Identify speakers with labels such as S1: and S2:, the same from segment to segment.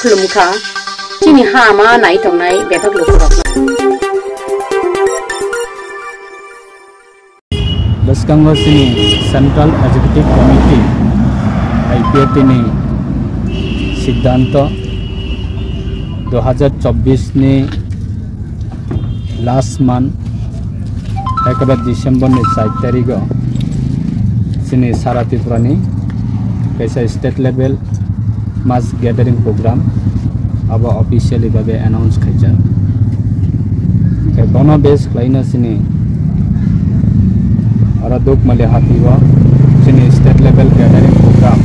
S1: खुलुमखा चिनि हामा नाय तंनाय बेथक लुखुरखना
S2: बसकांगो सिनी सेंट्रल एग्जीक्यूटिव कमिटी IPFT नि सिद्धांत 2024 नि लास्ट मंथ एकेबारे डिसेम्बर नि 4 तारिख सिनी सारा त्रिपुरानि कैसा स्टेट लेवल मास गैदरिंग प्रोग्राम अब ऑफिशियली भावे अनाउंस खाइजा बनो बेस लाइन सिनी और दुख मले हाथीवा सिनी स्टेट लेवल गैदरिंग प्रोग्राम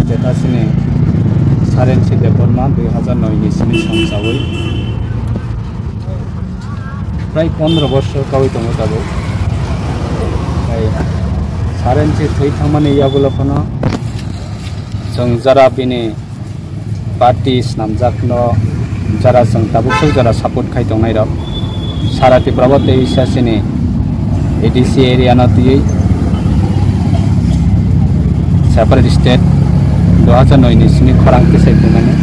S2: जेटा सिनी सारेंसी देवबर्मा 2009 नि सिनी संसावै प्राय 15 वर्ष कावै दङ दाबो सारेंसी थै थांमाने यागुलफना जों जरा बिनि पार्टी नामजाखनो जरा जों दाबुखौ जरा सपोर्ट खाइ दंनाय र सारा त्रिपुरा तेइसासिनि ADC एरिया न दियै सेपारेट स्टेट 2009 नि सिनि खरां केसाइ बुंनानै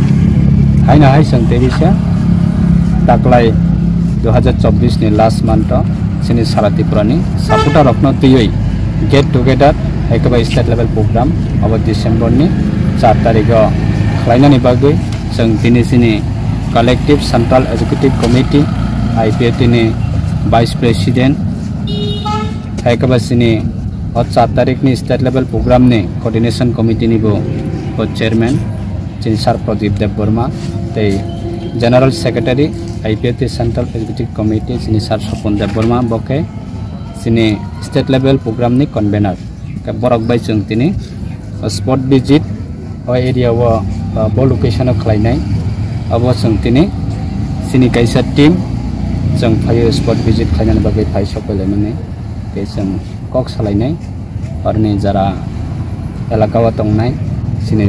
S2: हायना हाय जों तेइसा दाखलाय 2024 नि लास्ट मंथ सिनि सारा त्रिपुरानि सपोर्टार रखनो दियै गेट टुगेदर एकेबारे स्टेट लेवल प्रोग्राम अब डिसेम्बर नि 4 तारिख खालायनानै बागै जों दिनैसिनि collective central executive committee IPFT नि वाइस प्रेसिडेंट एकेबारे सिनि 4 तारिख नि स्टेट लेवल प्रोग्राम नि कोऑर्डिनेशन कमिटी नि बो चेयरमैन चिन सर प्रदीप देवबर्मा ते general secretary IPFT central executive committee चिन सर सपन देवबर्मा बके सिनि स्टेट लेवल प्रोग्राम नि कन्वेनर का बरक बाय जों तिनि स्पॉट विजिट एरिया वो लोकेशन खालायनाय अब जों तिनि सिनि कैसा टीम जों फायो स्पॉट विजिट खालायनानै बागै फाय सफैलायनानै बे जों कक सालायनाय और नै जरा एलाकावा दंनाय सिनि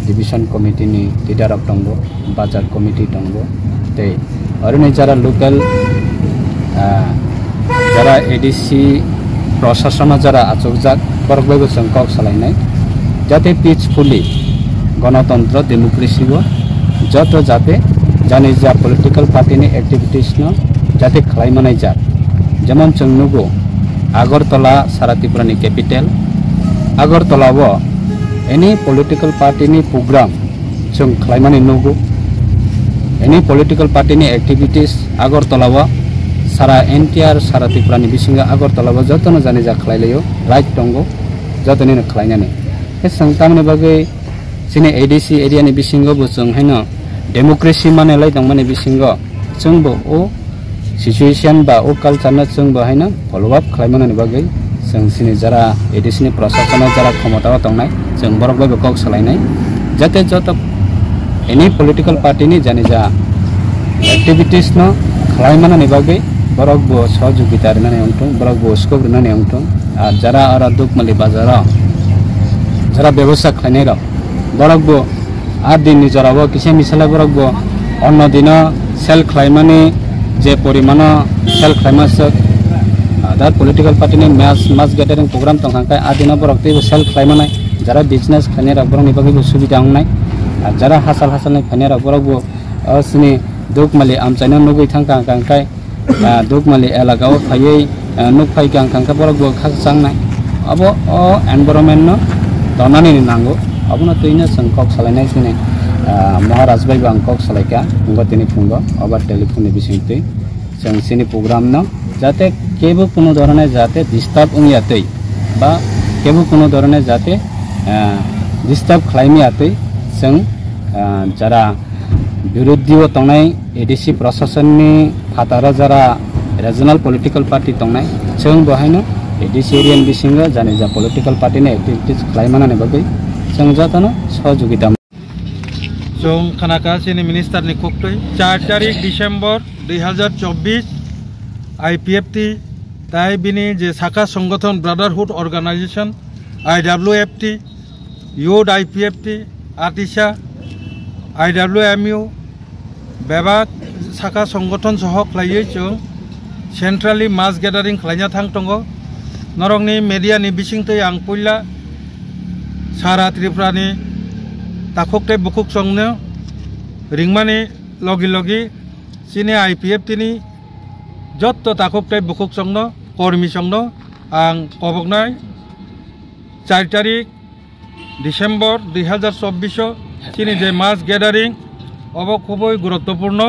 S2: डिविजन कमिटी नि लीडर अफ दंगो बाजार कमिटी दंगो ते और नै जरा लोकल जरा ADC प्रशासन जरा आचुकजाक बरकबायबो जों कक सालायनाय जाते पीसफुली गणतंत्र डेमोक्रेसी जत जाते जाने जा पॉलिटिकल पार्टी नि एक्टिविटीज न जाते खालायमानाय जा जेमन जों नुगो आगरतला सारा त्रिपुरानि कैपिटल आगरतला वो एनी पॉलिटिकल पार्टी नि प्रोग्राम जों खालायमानाय नुगो एनी पॉलिटिकल पार्टी नि एक्टिविटीज आगरतला वो सारा NTR सारा त्रिपुरानि बिसिंगा आगरतला वो जतन जाने जा खालायलायो राइट दंगो जतनि खालायनानै संतामनि बागै सिनि ADC एरिया नि बिसिंगो बो जों हैनो डेमोक्रेसी मानेलाय दं माने बिसिंगो जोंबो ओ सिचुएशन बा ओ कल्चर न जोंबो हैनो फॉलो अप खालायमानानै बागै जों सिनि जरा ADC नि प्रशासन जरा क्षमता दंनाय जों बरकबायबो कक सालायनाय जाते जत एनी पॉलिटिकल पार्टी नि जाने जा एक्टिविटीज न खालायमानानै बागै बरकबो सहयोगिता रनानै अंथों बरकबो स्कोप रनानै अंथों आर जरा आर दुखमलि बाजार जरा व्यवस्था खालायनाय र बरकबो 8 दिन नि जराबो किसे मिसाला बरकबो अन्न दिन सेल खालायमानि जे परिमाण सेल खालायमास दा पॉलिटिकल पार्टी नि मास गैदरिंग प्रोग्राम तंखाय 8 दिन बरकते सेल खालायमानाय जरा बिजनेस खालायनाय र बरकनि बागै सुबिदा होनाय जरा हासाल हासालनि खालायनाय र बरकबो सिनि दुखमलि आमचायना नुगै थांका कांकाय दुखमलि एलाकाव फायै नुक फाय कांका बरकबो खासांनाय अब एनवायरनमेंट न दनानै नांगौ अबनो तैनो जों कक सालायनाय सिनि महाराज बायबो आं कक सालायका गतिनि फुंगो अबार टेलिफोननि बिसिंतै जों सिनि प्रोग्राम न जाते केबो कोनो धरने जाते डिस्टर्ब उंयातै बा केबो कोनो धरने जाते डिस्टर्ब खालायमियातै जों जरा विरोधीय तंनाय ADC प्रशासननि फातारा जरा रिजनल पॉलिटिकल पार्टी तंनाय जों बहायनो ADC एरियानि बिसिंगो जाने जा पॉलिटिकल पार्टी नि एक्टिविटीज खालायमानानै बागै जों जातनो सहयोगिता
S3: जों खानाका सिनि मिनिस्टार नि खुक्तै 4 तारिख डिसेम्बर 2024 IPFT ताई बिनि जे शाखा संगठन brotherhood organisation IWFT youth IPFT आर्टिसा IWMU बेबाक शाखा संगठन सह खालायै जों सेंट्रली मास गैदरिंग खालायना थांतंगो नरंनि मीडिया नि बिसिंतै आं पुइला सारा त्रिपुरानि ताखुकते बुकुक संनो রিংমানি লগে লগে চিনি IPF তিনি যত তাকুকটাই বুকুক সংন কর্মী সংন आं कबकनाय 4 तारिख डिसेम्बर 2024 चिनी जे मास गैदारिंग अब खुबই गुरुत्वपूर्ण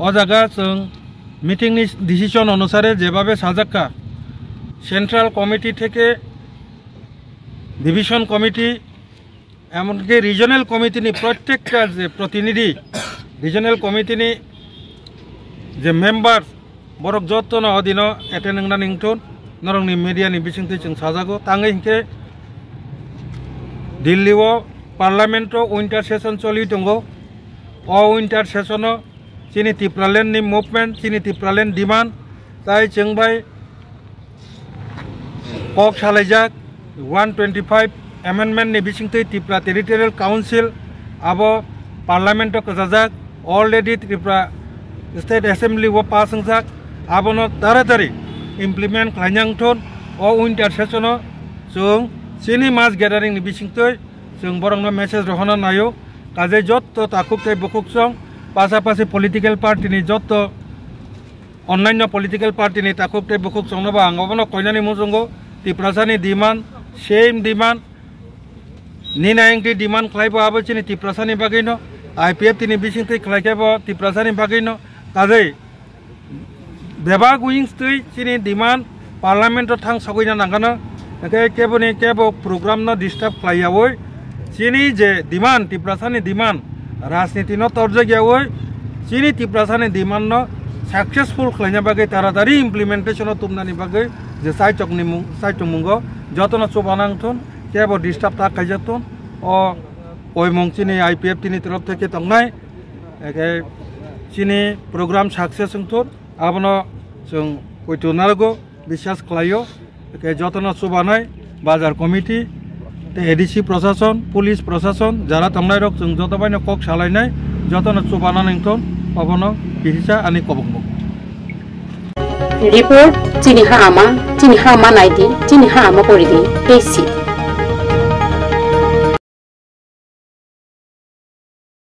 S3: ओ जागा जों मिटिंगनि डिसिशन अनुसारे जेभाबे साजाक्का सेंट्रल कमिटी थेके डिविजन कमिटी एमनकि रिजनल कमिटीनि प्रत्येकटा जे प्रतिनिधि रिजनल कमिटीनि जे मेम्बार बरक जतन अधीन एटेन्ड नांगथुन नरंनि मीडियानि बिथिंथि जों साजागो ताङै हिंखे दिल्लीआव पार्लामेन्टआव विंटार सेशन चलि दङ अ विंटार सेशनाव चिनि त्रिपुरालेण्डनि मुभमेन्ट चिनि त्रिपुरालेण्ड डिमान्ड जाय जों बाय कक सालायजाक 125 एमेन्डमेन्टनि बिथिंथि त्रिपुरा टेरिटरियेल काउन्सिल आबो पार्लामेन्टआव गजाजाक अलरेडि त्रिपुरा स्टेट एसेम्बलिआव पास जाक आबोनो तारातारि इमप्लिमेंट खालामनांथोन अ विंटार सेशनाव जों चिनि मास गैदारिंनि बिथिंथि जों बरंनो मेसेज रहना नायो काजे जत ताकुकथाय बुकुकसं पासापासि पलिटिकल पार्टीनि जत अन्यान्य पलिटिकल पार्टीनि ताकुकथाय बुकुकसंनोबो आं अबनो कयनानि मुजंगो त्रिपुरासानि डिमान्ड सेम डिमान्ड निनायंति डिमान्ड खालायबो आबो चिनि त्रिपुरासानि बागैनो IPF तिनि बिथिंथि खालायखाबो त्रिपुरासानि बागैनो काजे बेबाग विंगसै चिनि डिमान्ड पार्लामेन्टआव थां सगैना नांगानो केबोनि केबो प्रोग्राम न डिस्टार्ब खालायावै चिनि जे डिमान्ड त्रिपुरासानि डिमान्ड राजनीति न तर्जगियावै चिनि त्रिपुरासानि डिमान्ड न सक्सेसफुल खालायना बागै तारातारि इमप्लिमेन्टेशन तुमनानि बागै जे साइटक मुंगो जतन चुबानांथुन केबो डिस्टार्ब ता खायजाथुन अ ओइमं चिनि IPF तिनि तरफ थेके तंनाय चिनि प्रोग्राम सक्सेस संथुन आबनो जों कयथुनारगो विश्वास खालायो जतन चुबानाय बाजार कमिटी एडिसी प्रशासन पुलिस प्रशासन जारा तंनाय रक जों जतबायनो कक सालायनाय जतन चुबानानैथन अबनो बिहिसा आनि कबकमो
S1: रिपोर्ट चिनि हामा नायदि चिनि हामा परिदि टेसी